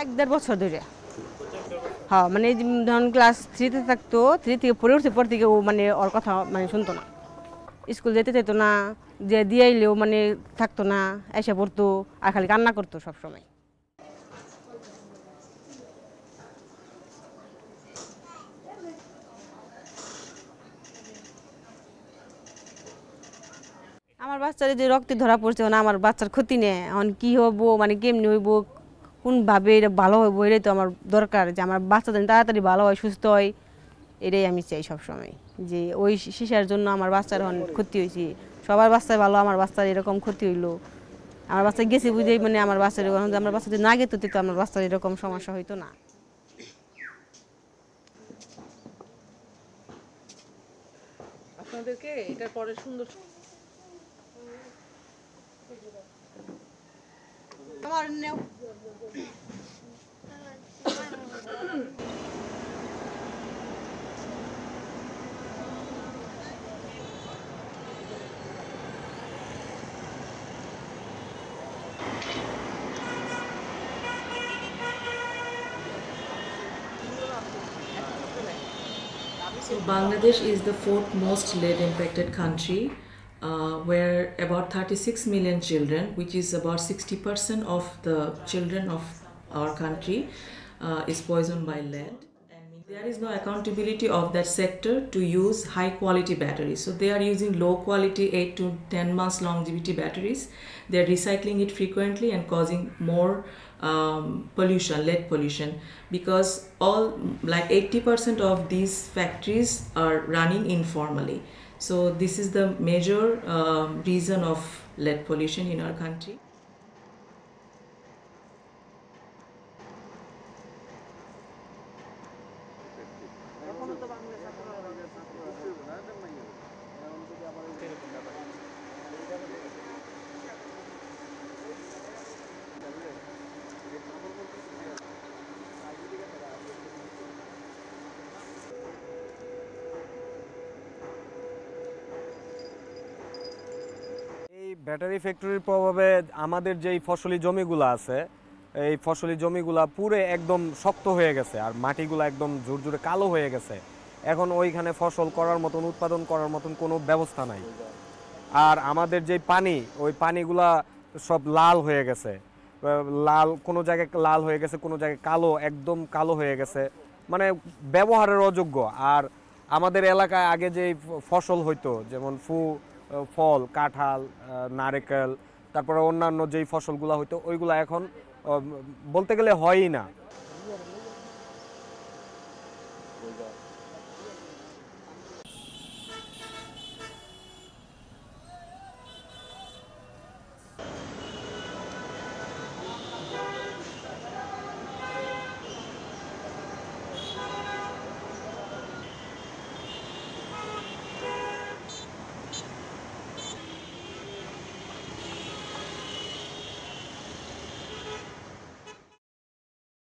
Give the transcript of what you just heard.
1-1.5 বছর ধরে। হ্যাঁ, মানে যখন ক্লাস 3-তে থাকতো, 3 থেকে পড়ে উঠছে, পর থেকে ও মানে ওর কথা মানে শুনতো না, স্কুল যেতে চাইতো না, যে দিয়ে এলেও মানে থাকতো না, এসে পড়তো আর খালি কান্না করতো সবসময়। আমার বাচ্চার যে রক্তে ধরা পড়ছে না, আমার বাচ্চার ক্ষতি নেই, এখন কি হবো মানে কেমনি হইব, কোনভাবে এটা ভালো হইব, এটাই তো আমার দরকার, যে আমার বাচ্চা যেন তাড়াতাড়ি ভালো হয়, সুস্থ হয়, এটাই আমি চাই সবসময়। যে ওই শিশার জন্য আমার বাচ্চার এখন ক্ষতি হয়েছে, সবার বাচ্চায় ভালো, আমার বাচ্চার এরকম ক্ষতি হইলো। আমার বাচ্চা গেছে বুঝেই মানে আমার বাচ্চার এরকম, আমার বাচ্চা যদি না গেত তো আমার বাচ্চার এরকম সমস্যা হইতো না। আপনাদেরকে এটার পরে সুন্দর আমার নেও So Bangladesh is the fourth most lead impacted country, where about 36 million children, which is about 60% of the children of our country, is poisoned by lead. And there is no accountability of that sector to use high quality batteries. So they are using low quality 8 to 10 months longevity batteries. They are recycling it frequently and causing more pollution, lead pollution, because all like 80% of these factories are running informally. So this is the major reason of lead pollution in our country. Battery ফ্যাক্টরির প্রভাবে আমাদের যেই ফসলি জমিগুলো আছে, এই ফসলি জমিগুলা পুরো একদম শক্ত হয়ে গেছে, আর মাটিগুলো একদম ঝুরঝুরে কালো হয়ে গেছে। এখন ওইখানে ফসল করার মতন, উৎপাদন করার মতন কোনো ব্যবস্থা নাই। আর আমাদের যে পানি, ওই পানিগুলা সব লাল হয়ে গেছে, লাল কোনো জায়গায় লাল হয়ে গেছে, কোনো জায়গায় কালো, একদম কালো হয়ে গেছে, মানে ব্যবহারের অযোগ্য। আর আমাদের এলাকায় আগে যে ফসল হইতো, যেমন ফল, কাঁঠাল, নারকেল, তারপরে অন্যান্য যেই ফসলগুলো হইতো, ওইগুলো এখন বলতে গেলে হয়ই না।